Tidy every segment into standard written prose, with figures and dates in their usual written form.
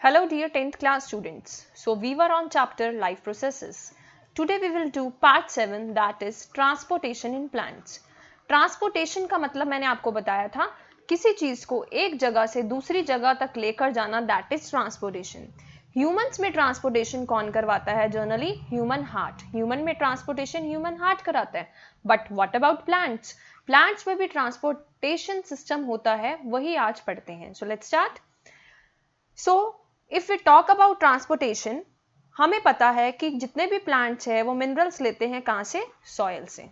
Hello dear 10th class students. So we were on chapter life processes. Today we will do part 7 that is transportation in plants. Transportation का मतलब मैंने आपको बताया था किसी चीज को एक जगह से दूसरी जगह तक लेकर जाना that is transportation. ह्यूमंस में ट्रांसपोर्टेशन कौन करवाता है जनरली? Human heart. ह्यूमन में ट्रांसपोर्टेशन ह्यूमन हार्ट कराता है. But what about plants? Plants में भी ट्रांसपोर्टेशन सिस्टम होता है, वही आज पढ़ते हैं. So let's start. So if we talk about transportation, हमें पता है कि जितने भी प्लांट्स हैं वो मिनरल्स लेते हैं कहां से? सॉयल से.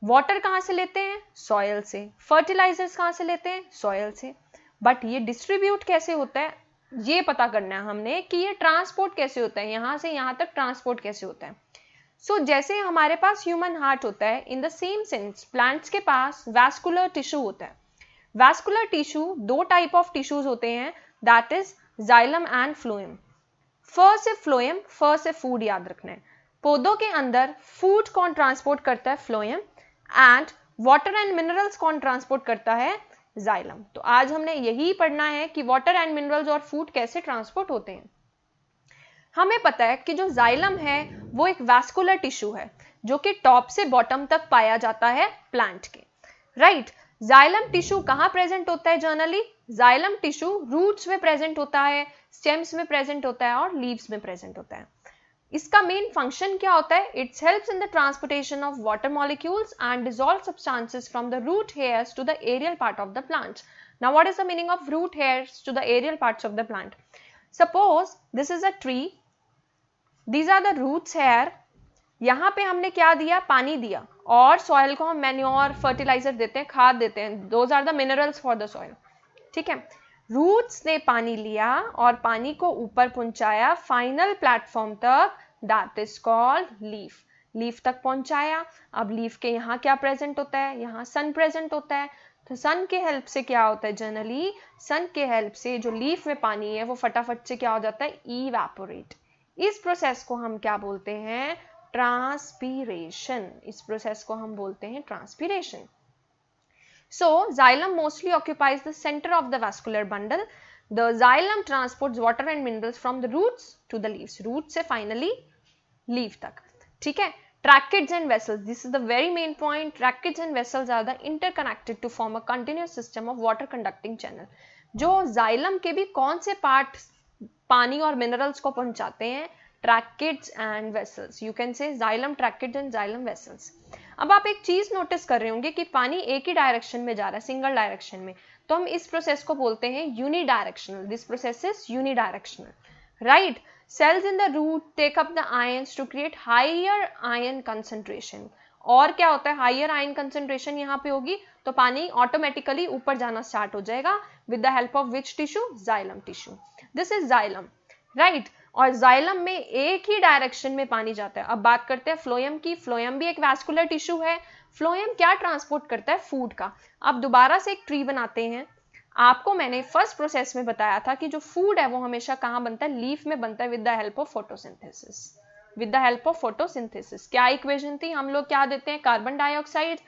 वाटर कहां से लेते हैं? सॉयल से. फर्टिलाइजर्स कहां से लेते हैं? सॉयल से. बट ये डिस्ट्रीब्यूट कैसे होता है, ये पता करना है हमने कि ये ट्रांसपोर्ट कैसे होता है, यहां से यहां तक ट्रांसपोर्ट कैसे होता है. सो जैसे हमारे पास ह्यूमन हार्ट होता है, in the same sense plants के पास वैस्कुलर टिश्यू होता है. वैस्कुलर टिश्यू दो टाइप ऑफ टिश्यूज होते हैं, that is xylem and phloem. First phloem, first food याद रखना है. पौधों के अंदर फूड कौन ट्रांसपोर्ट करता है? Phloem. And water and minerals कौन ट्रांसपोर्ट करता है? जाइलम. तो आज हमने यही पढ़ना है कि वाटर एंड मिनरल्स और फूड कैसे ट्रांसपोर्ट होते हैं. हमें पता है कि जो जाइलम है वो एक वैस्कुलर टिश्यू है जो कि टॉप से बॉटम तक पाया जाता है प्लांट के. राइट. जाइलम टिश्यू कहां प्रेजेंट होता है जनरली? जाइलम टिश्यू रूट्स में प्रेजेंट होता है, स्टेम्स में प्रेजेंट होता है और लीव्स में प्रेजेंट होता है. इसका मेन फंक्शन क्या होता है? It's helps in the transportation of water molecules and dissolve substances from the root hairs to the aerial part of the plant. Now what is the meaning of root hairs to the aerial parts of the plant? Suppose this is a tree, these are the roots hair. यहां पे हमने क्या दिया? पानी दिया, और soil को हम मैन्योर, फर्टिलाइजर देते हैं, खाद देते हैं. Those are the minerals for the soil. ठीक है. रूट्स ने पानी लिया और पानी को ऊपर पहुंचाया फाइनल प्लेटफॉर्म तक, that is called leaf. Leaf तक पहुंचाया. अब लीफ के यहाँ क्या प्रेजेंट होता है? यहाँ सन प्रेजेंट होता है. तो सन के हेल्प से क्या होता है जनरली? सन के हेल्प से जो लीफ में पानी है वो फटाफट से क्या हो जाता है? इवेपोरेट. इस प्रोसेस को हम क्या बोलते हैं? ट्रांसपीरेशन. इस प्रोसेस को हम बोलते हैं transpiration. So, xylem mostly occupies the center of the vascular bundle. The xylem transports water and minerals from the roots to the leaves. Roots से finally leaf तक. ठीक है. Tracheids and vessels. This is the very main point. Tracheids and vessels are the interconnected to form a continuous system of water conducting channel. जो xylem के भी कौन से part पानी और मिनरल्स को पहुंचाते हैं? Tracheids and vessels. You can say xylem, tracheids and xylem vessels. अब आप एक चीज नोटिस कर रहे होंगे कि पानी एक ही डायरेक्शन में जा रहा है, सिंगल डायरेक्शन में. तो हम इस प्रोसेस को बोलते हैं unidirectional. This process is unidirectional. Right. Cells in the root take up the ions to create higher ion concentration. और क्या होता है? हायर आयन कंसंट्रेशन यहाँ पे होगी तो पानी ऑटोमेटिकली ऊपर जाना स्टार्ट हो जाएगा with the help of which tissue? Xylem tissue. This is xylem. Right. और जाइलम में एक ही डायरेक्शन में पानी जाता है. अब बात करते हैं फ्लोएम की. फ्लोएम भी एक वैस्कुलर टिश्यू है. फ्लोएम क्या ट्रांसपोर्ट करता है? फूड का. अब दोबारा से एक ट्री बनाते हैं. आपको मैंने फर्स्ट प्रोसेस में बताया था कि जो फूड है वो हमेशा कहां बनता है? लीफ में बनता है with the help of photosynthesis. With the help of photosynthesis क्या इक्वेशन थी? हम लोग क्या देते हैं? कार्बन डाइऑक्साइड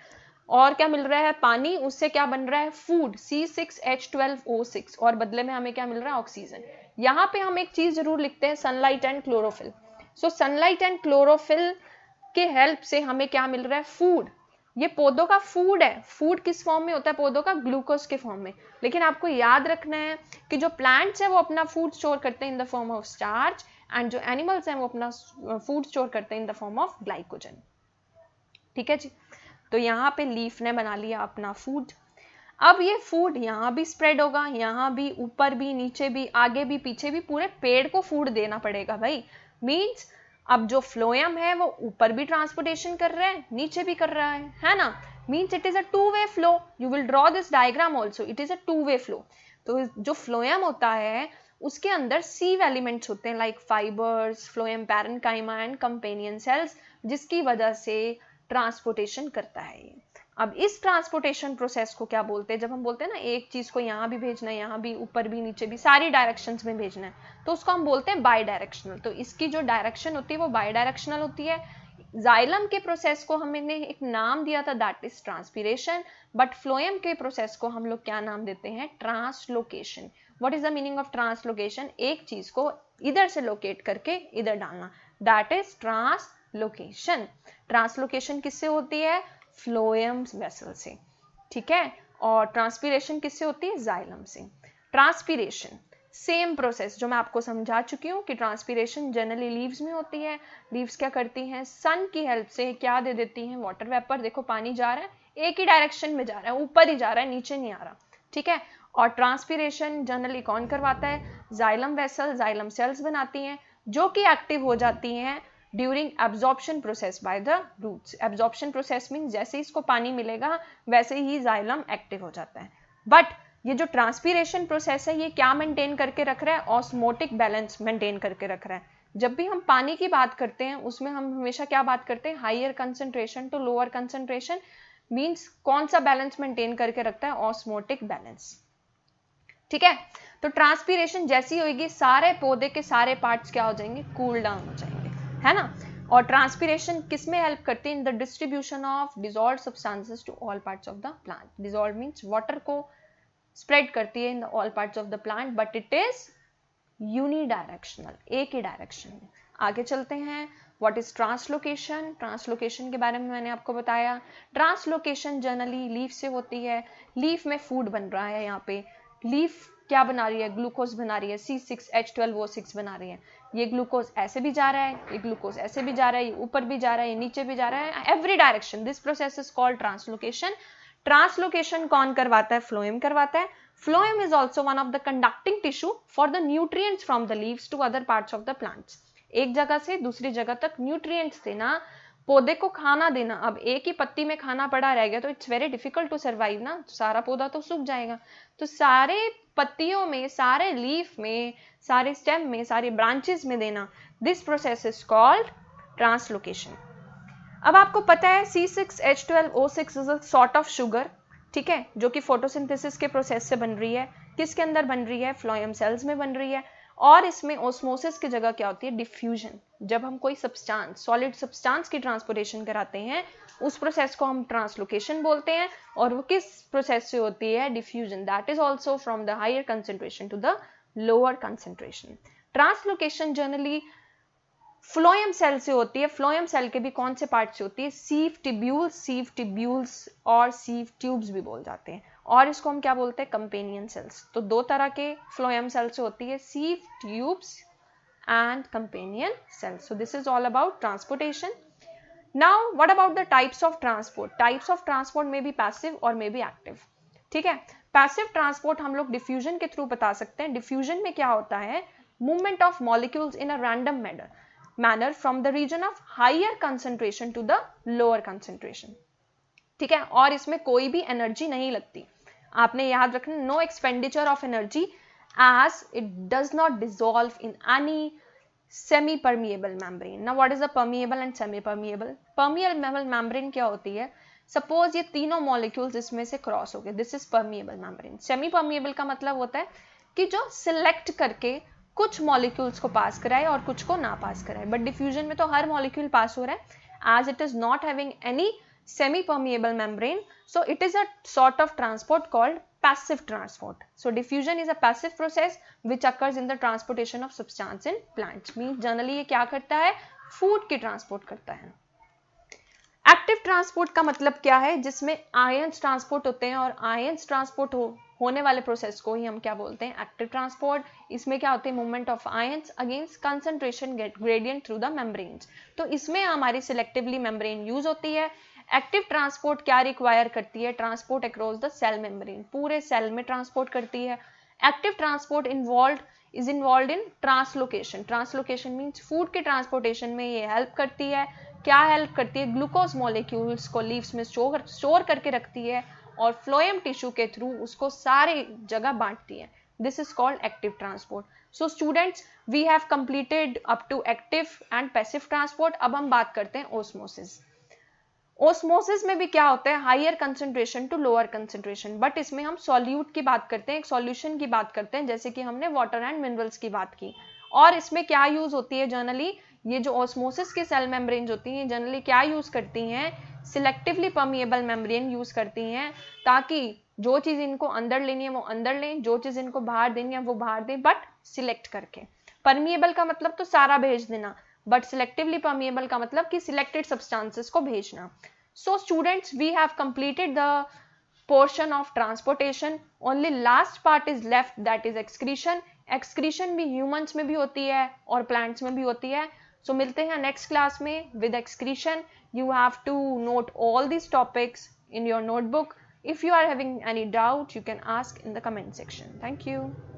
और क्या मिल रहा है? पानी. उससे क्या बन रहा है? फूड, C6H12O6, और बदले में हमें क्या मिल रहा है? ऑक्सीजन. यहां पे हम एक चीज जरूर लिखते हैं, sunlight and chlorophyll. So sunlight and chlorophyll के हेल्प से हमें क्या मिल रहा है? फूड. ये पौधों का फूड है. फूड किस फॉर्म में होता है? पौधों का ग्लूकोज के फॉर्म में. लेकिन आपको याद रखना है कि जो प्लांट्स है वो अपना फूड स्टोर करते हैं in the form of starch, and जो एनिमल्स हैं वो अपना फूड स्टोर करते हैं in the form of glycogen. ठीक है जी. तो यहाँ पे लीफ ने बना लिया अपना फूड. अब ये फूड यहाँ भी स्प्रेड होगा, यहाँ भी, ऊपर भी, नीचे भी, आगे भी, पीछे भी. पूरे पेड़ को फूड देना पड़ेगा भाई. मीन्स अब जो फ्लोएम है वो ऊपर भी ट्रांसपोर्टेशन कर रहा है, नीचे भी कर रहा है ना. Means it is a two way flow. You will draw this diagram also. It is a two way flow. तो जो फ्लोएम होता है उसके अंदर सीव एलिमेंट्स होते हैं like fibres, phloem parenchyma and companion cells, जिसकी वजह से ट्रांसपोर्टेशन करता है ये. अब इस ट्रांसपोर्टेशन प्रोसेस को क्या बोलते हैं? जब हम बोलते हैं ना एक चीज को यहाँ भी भेजना है, यहाँ भी, ऊपर भी, नीचे भी, सारी डायरेक्शंस में भेजना है, तो उसको हम बोलते हैं बाई डायरेक्शनल. तो इसकी जो डायरेक्शन होती है वो बाई डायरेक्शनल होती है. जाइलम के प्रोसेस को हमने एक नाम दिया था, that is transpiration. But phloem के प्रोसेस को हम लोग क्या नाम देते हैं? Translocation. What is the meaning of translocation? एक चीज को इधर से लोकेट करके इधर डालना, दैट इज ट्रांसलोकेशन। ट्रांसलोकेशन किससे होती है? फ्लोएम वेसल से, ठीक है। और ट्रांसपीरेशन किससे होती है? जाइलम से। ट्रांसपीरेशन सेम प्रोसेस जो मैं आपको समझा चुकी हूँ कि ट्रांसपीरेशन जनरली लीव्स में होती है। लीव्स क्या करती हैं? सन की हेल्प से क्या दे देती हैं? Water vapour. देखो पानी जा रहा है, एक ही डायरेक्शन में जा रहा है, ऊपर ही जा रहा है, नीचे नहीं आ रहा, ठीक है। और ट्रांसपीरेशन जनरली कौन करवाता है? जाइलम वेसल, जाइलम सेल्स बनाती हैं जो कि एक्टिव हो जाती हैं during absorption process by the roots. Absorption process mean जैसे ही इसको पानी मिलेगा वैसे ही जाइलम एक्टिव हो जाता है। बट ये जो ट्रांसपीरेशन प्रोसेस है ये क्या मेंटेन करके रख रहा है? ऑस्मोटिक बैलेंस मेंटेन करके रख रहा है। जब भी हम पानी की बात करते हैं उसमें हम हमेशा क्या बात करते हैं? Higher concentration to lower concentration, means कौन सा बैलेंस मेंटेन करके रखता है? ऑस्मोटिक बैलेंस, ठीक है। तो ट्रांसपीरेशन जैसी होगी सारे पौधे के सारे पार्ट्स क्या हो जाएंगे? कूल डाउन हो जाएंगे, है ना। और ट्रांसपीरेशन किस में हेल्प करती है? In the distribution of dissolved substances to all parts of the plant. Dissolve means water को स्प्रेड करती है in the all parts of the plant, but it is unidirectional, एक ही डायरेक्शन में। आगे चलते हैं। What is translocation? ट्रांसलोकेशन के बारे में मैंने आपको बताया। ट्रांसलोकेशन जनरली लीफ से होती है। लीफ में फूड बन रहा है, यहाँ पे लीफ क्या बना रही है? ग्लूकोज बना रही है, C6H12O6 बना रही है। ये ग्लूकोज ऐसे भी जा रहा है, ये ग्लूकोज ऐसे भी जा रहा है, ये ऊपर भी जा रहा है, ये नीचे भी जा रहा है, every direction. This process is called translocation. Translocation कौन करवाता है? फ्लोएम करवाता है। Phloem is also one of the conducting tissue for the nutrients from the leaves to other parts of the plants. एक जगह से दूसरी जगह तक न्यूट्रिएंट्स देना, पौधे को खाना देना। अब एक ही पत्ती में खाना पड़ा रह गया तो it's very difficult to survive ना, सारा पौधा तो सूख जाएगा। तो सारे पत्तियों में, सारे लीफ में, सारे स्टेम में, सारे ब्रांचेस में देना, this process is called translocation. अब आपको पता है C6H12O6 is a sort of sugar, ठीक है, जो कि फोटोसिंथेसिस के प्रोसेस से बन रही है। किसके अंदर बन रही है? फ्लोएम सेल्स में बन रही है। और इसमें ओस्मोसिस की जगह क्या होती है? डिफ्यूजन। जब हम कोई सब्सटेंस, सॉलिड सब्सटेंस की ट्रांसपोर्टेशन कराते हैं उस प्रोसेस को हम ट्रांसलोकेशन बोलते हैं। और वो किस प्रोसेस से होती है? Diffusion. That is also from the higher concentration to the lower concentration. Translocation generally phloem cell से होती है। फ्लोएम सेल के भी कौन से पार्ट से होती है? सीव टिब्यूल्स और सीव ट्यूब्स भी बोल जाते हैं। और इसको हम क्या बोलते हैं? Companion cells. तो दो तरह के फ्लोएम सेल से होती है, sieve tubes and companion cells. So this is all about transportation. Now what about the types of transport? Types of transport में भी पैसिव और मे बी एक्टिव, ठीक है। पैसिव ट्रांसपोर्ट हम लोग डिफ्यूजन के थ्रू बता सकते हैं। डिफ्यूजन में क्या होता है? Movement of molecules in a random manner from the region of higher concentration to the lower concentration, ठीक है। और इसमें कोई भी एनर्जी नहीं लगती, आपने याद रखना, no expenditure of energy as it does not dissolve in any semi permeable membrane. Now what is the permeable and semi permeable? Permeable membrane क्या होती है? सपोज ये तीनों मॉलिक्यूल्स इसमें से क्रॉस हो गए, this is permeable membrane. Semi permeable का मतलब होता है कि जो सिलेक्ट करके कुछ मॉलिक्यूल्स को पास कराए और कुछ को ना पास कराए। बट डिफ्यूजन में तो हर मॉलिक्यूल पास हो रहा है, as it is not having any semi permeable membrane, so it is a sort of transport called passive transport. So diffusion is a passive process which occurs in the transportation of substance in plants. Means generally ये क्या करता है? Food की transport करता है। Active transport का मतलब क्या है? जिसमें आयंस ट्रांसपोर्ट होते हैं, और आयंस ट्रांसपोर्ट होने वाले प्रोसेस को ही हम क्या बोलते हैं? Active transport. इसमें क्या होते हैं? Movement of ions against concentration gradient through the membranes. तो इसमें हमारी सिलेक्टिवली मेम्ब्रेन यूज होती है। एक्टिव ट्रांसपोर्ट क्या रिक्वायर करती है? Transport across the cell membrane, पूरे सेल में ट्रांसपोर्ट करती है। Active transport is involve in translocation. Translocation means food के ट्रांसपोर्टेशन में ये हेल्प करती है। क्या हेल्प करती है? ग्लूकोज मॉलिक्यूल्स को लीव्स में स्टोर करके रखती है और फ्लोएम टिश्यू के थ्रू उसको सारी जगह बांटती है। This is called active transport. So students, we have completed up to active and passive transport. अब हम बात करते हैं ओस्मोसिस। ओस्मोसिस में भी क्या होता है? Higher concentration to lower concentration, but इसमें हम सॉल्यूट की बात करते हैं, एक सॉल्यूशन की बात करते हैं, जैसे कि हमने वाटर एंड मिनरल्स की बात की। और इसमें क्या यूज होती है? जनरली ये जो ऑस्मोसिस के सेल मेम्ब्रेन होती हैं जनरली क्या यूज करती हैं? सिलेक्टिवली परमिएबल मेम्ब्रेन यूज करती हैं, ताकि जो चीज इनको अंदर लेनी है वो अंदर लें, जो चीज इनको बाहर देनी है वो बाहर दें, बट सिलेक्ट करके। परमिएबल का मतलब तो सारा भेज देना, बट सिलेक्टिवली परमिएबल का मतलब कि सिलेक्टेड सब्सटेंसेस को भेजना। So students, we have completed the portion of transportation. Only last part is left, that is excretion. Excretion भी humans में भी होती है और plants में भी होती है। So मिलते हैं next class में with excretion. You have to note all these topics in your notebook. If you are having any doubt, you can ask in the comment section. Thank you.